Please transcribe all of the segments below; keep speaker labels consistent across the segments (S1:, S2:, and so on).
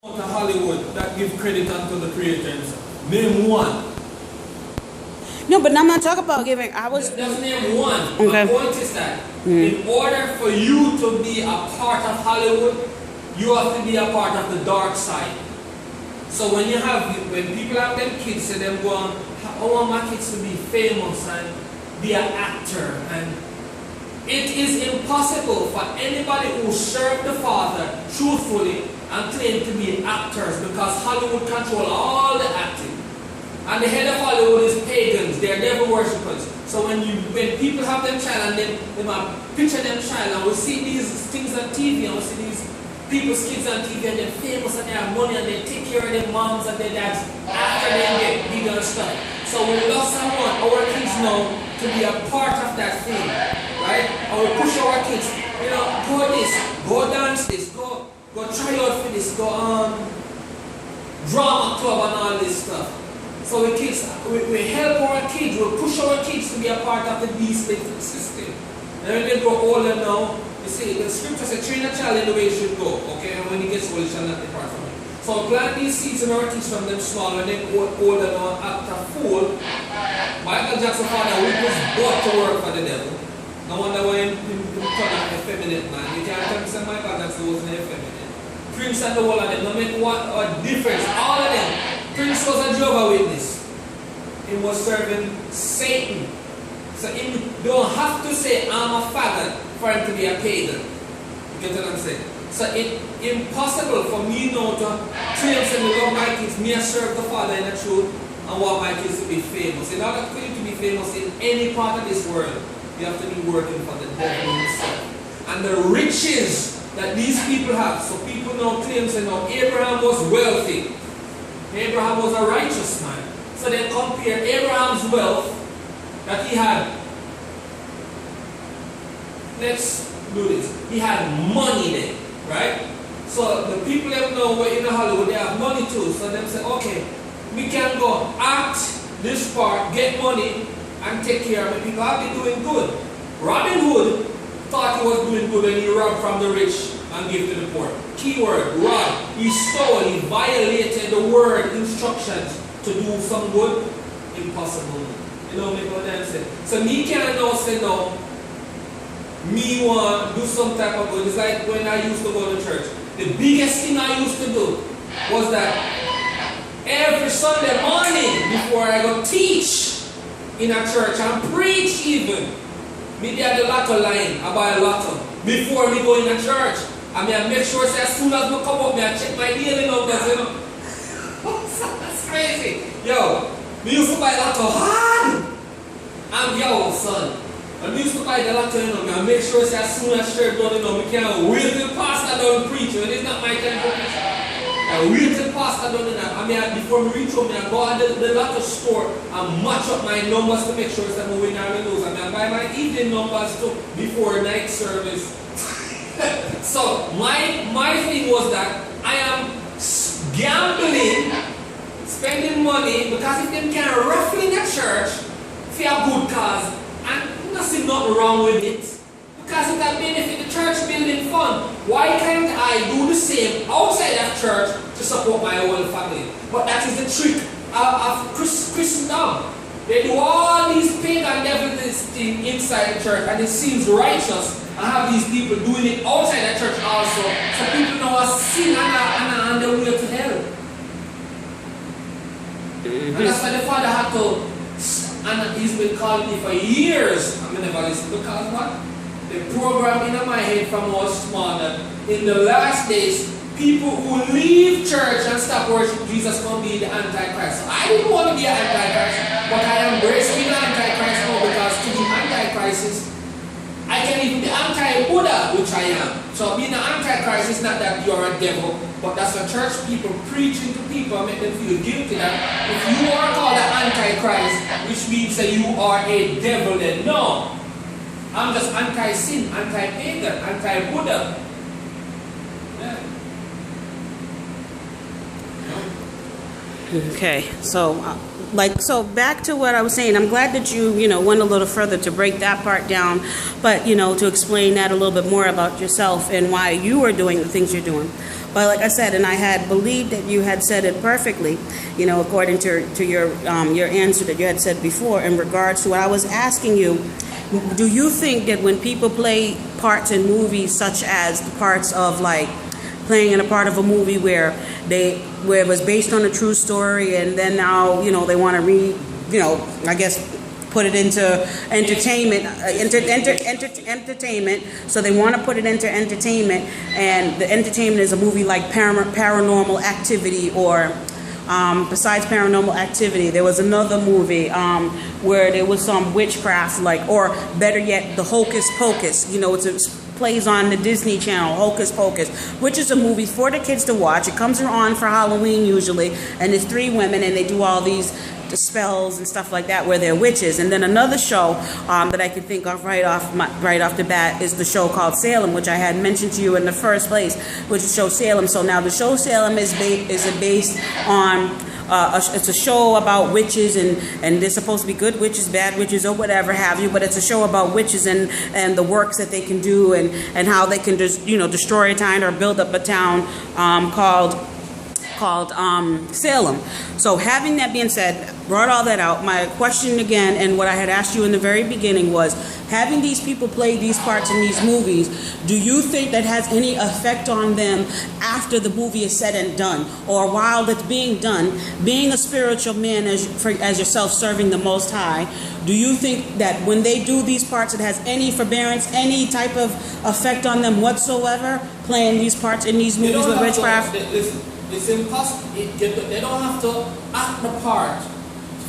S1: To Hollywood that give credit unto the creators. Name one.
S2: No, but I'm not talking about giving.
S1: Just name one.
S2: Okay.
S1: My point is that in order for you to be a part of Hollywood, you have to be a part of the dark side. So when people have them kids, say them go on, I want my kids to be famous and be an actor, and it is impossible for anybody who served the Father truthfully and claim to be actors, because Hollywood control all the acting. And the head of Hollywood is pagans, they're devil worshippers. So when people have them child and they might picture them child, and we see these things on TV, and we see these people's kids on TV, and they're famous and they have money and they take care of their moms and their dads after they get bigger and stuff. So we love someone, our kids know to be a part of that thing, right? And we push our kids, go this, go dance this, go try out for this, go drama club and all this stuff. So we help our kids, we push our kids to be a part of the beast-based system. And when they grow older now, you see, the scripture says, train a child in the way he should go, okay? And when he gets old, he shall not depart from it. So plant these seeds in our kids from them small, when they grow older now and act a fool. Michael Jackson father, we was bought to work for the devil. No wonder why he called an effeminate man. You can't tell me that Michael Jackson wasn't effeminate. Prince and the whole of them, no make what a difference. All of them. Prince was a Jehovah's Witness. He was serving Satan. So he don't have to say I'm a faggot for him to be a pagan. You get what I'm saying? So it's impossible for me now to claim to love my kids, me I serve the Father in the truth, and want my kids to be famous. In order for you to be famous in any part of this world, you have to be working for the devil himself. And the riches that these people have, so people now claim to know Abraham was wealthy. Abraham was a righteous man. So they compare Abraham's wealth that he had. Let's do this. He had money there, right? So the people that know in Hollywood, they have money too. So they say, okay, we can go act this part, get money, and take care of the people. I'll be doing good. Robin Hood thought he was doing good when he robbed from the rich and gave to the poor. Keyword, rob. He stole, he violated the word instructions to do some good. Impossible. You know me what I'm saying? So me can't now say no, me want to do some type of good. It's like when I used to go to church. The biggest thing I used to do was that every Sunday morning before I go teach in a church and preach even, me had the lotto line, I buy a lotto before me go in a church. I mean, I make sure say, as soon as I come up, I check my daily numbers, That's crazy. Yo, me used to buy lotto hard. And yo, son, I used to buy the lotto, I make sure say, as soon as church done, we can't wait till pastor done preaching. It's not my time to preach. I wait till pastor done that. I mean, before we reach home, I go to the lotto store and match up my numbers to make sure that we win our lose. I mean, I buy my evening numbers too before night service. So my thing was that I am gambling, spending money, because if them can raffle in a church for a good cause, and nothing not wrong with it, because it can benefit the church building fund. Why can't I do the same outside of church to support my whole family? But that is the trick of Christendom. They do all these pagan devilish things inside the church, and it seems righteous. I have these people doing it outside the church also, so people know a sin and on the way to hell. And that's why the Father had to, and he's been calling me for years. I never listen, because what? The program in my head from when I was small that in the last days, people who leave church and stop worship Jesus can be the Antichrist. So I didn't want to be an Antichrist, but I embrace being an Antichrist now, because to be Antichrist is, I can even be anti-Buddha, which I am. So being an Antichrist is not that you're a devil, but that's the church people preaching to people and make them feel guilty that if you are called an Antichrist, which means that you are a devil, then no. I'm just anti-sin, anti-pagan, anti-Buddha. Yeah.
S2: Okay, so so back to what I was saying. I'm glad that you went a little further to break that part down, but to explain that a little bit more about yourself and why you are doing the things you're doing. But like I said, and I had believed that you had said it perfectly, according to your answer that you had said before in regards to what I was asking you. Do you think that when people play parts in movies, such as the parts of like playing in a part of a movie where it was based on a true story, and then now they want to I guess put it into entertainment, entertainment. So they want to put it into entertainment, and the entertainment is a movie like Paranormal Activity, or besides Paranormal Activity, there was another movie where there was some witchcraft, or better yet, the Hocus Pocus. It's plays on the Disney Channel, Hocus Pocus, which is a movie for the kids to watch. It comes on for Halloween usually, and it's 3 women, and they do all these spells and stuff like that where they're witches. And then another show that I can think of right off the bat is the show called Salem, which I had mentioned to you in the first place, which is show Salem. So now the show Salem is based on it's a show about witches, and they're supposed to be good witches, bad witches, or whatever have you, but it's a show about witches and the works that they can do, and how they can just destroy a town or build up a town called Salem. So having that being said, brought all that out, my question again, and what I had asked you in the very beginning was, having these people play these parts in these movies, do you think that has any effect on them after the movie is said and done, or while it's being done? Being a spiritual man as yourself, serving the Most High, do you think that when they do these parts, it has any forbearance, any type of effect on them whatsoever, playing these parts in these movies with witchcraft?
S1: It's impossible. They don't have to act the part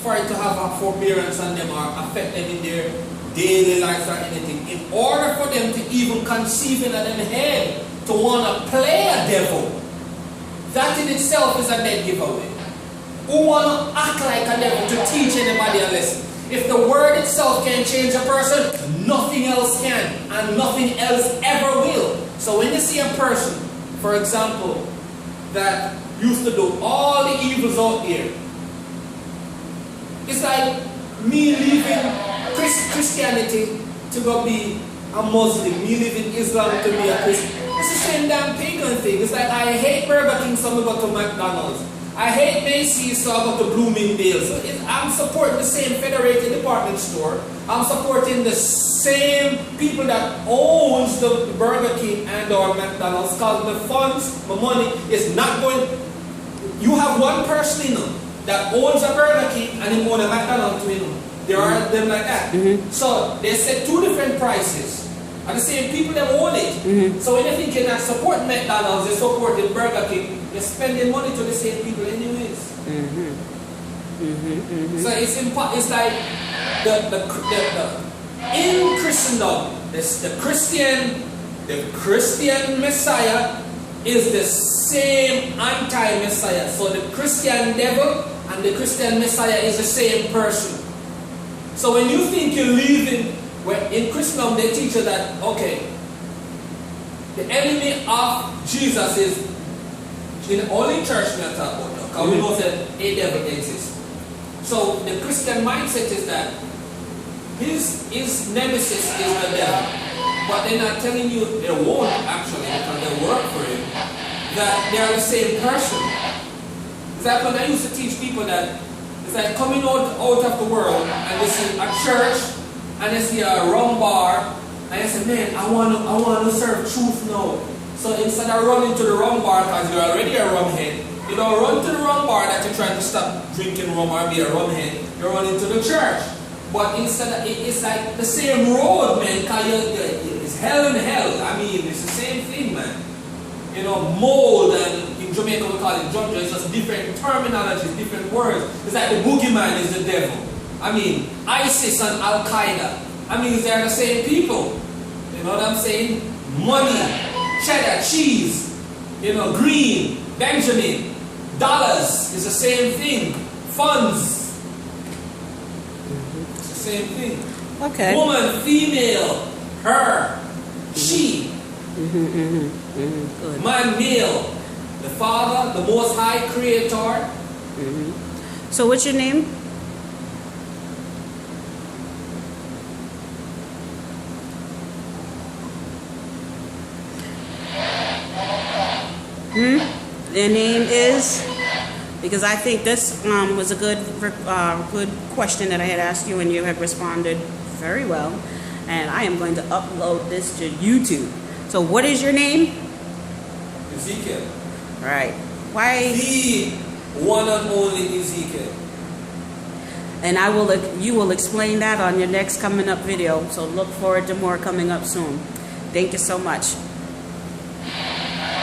S1: for it to have a forbearance on them or affect them in their daily life or anything. In order for them to even conceive in their head to want to play a devil, that in itself is a dead giveaway. Who want to act like a devil to teach anybody a lesson? If the word itself can change a person, nothing else can, and nothing else ever will. So when you see a person, for example, that used to do all the evils out there, it's like me leaving Christianity to go be a Muslim, me leaving Islam to be a Christian. It's the same damn pagan thing. It's like I hate Burger King, so I go to McDonald's. I hate Macy's, so I go to Bloomingdale's. So I'm supporting the same federated department store. I'm supporting the same people that owns the Burger King and or McDonald's, because the funds, the money is not going. You have one person that owns a Burger King and he owns a McDonald's too. There are them like that. So they set 2 different prices. And the same people that own it. So when you think you're not supporting McDonald's, you're supporting Burger King, you're spending money to the same people anyways. So it's like in Christendom, the Christian Messiah is the same anti-Messiah. So the Christian devil and the Christian Messiah is the same person. So when you think you're leaving, in Christendom they teach you that, okay, the enemy of Jesus is, in the only church we are talking about, because we know that a devil exists. So the Christian mindset is that his nemesis is the devil. But they're not telling you they won't actually, because they work for him, that they are the same person. It's like when I used to teach people that it's like coming out of the world and they see a church and they see a rum bar and they say, man, I want to serve truth now. So instead of running to the rum bar because you're already a rum head, you don't run to the rum bar that you're trying to stop drinking rum or be a rum head. You're running to the church. But instead, it's like the same road, man, because it's hell and hell. I mean, it's the same thing, man. You know, mold, and in Jamaica we call it jungle. It's just different terminologies, different words. It's like the boogeyman is the devil. I mean, ISIS and Al-Qaeda. I mean, they're the same people. You know what I'm saying? Money, cheddar, cheese, green, Benjamin, dollars is the same thing. Funds. Same thing.
S2: Okay.
S1: Woman, female, her, she.
S2: Good.
S1: Man, male. The Father, the Most High Creator,
S2: So what's your name? Their name is, because I think this was a good question that I had asked you and you had responded very well, and I am going to upload this to YouTube. So what is your name?
S1: Ezekiel.
S2: Right. Why?
S1: The one and only Ezekiel.
S2: And you will explain that on your next coming up video. So look forward to more coming up soon. Thank you so much.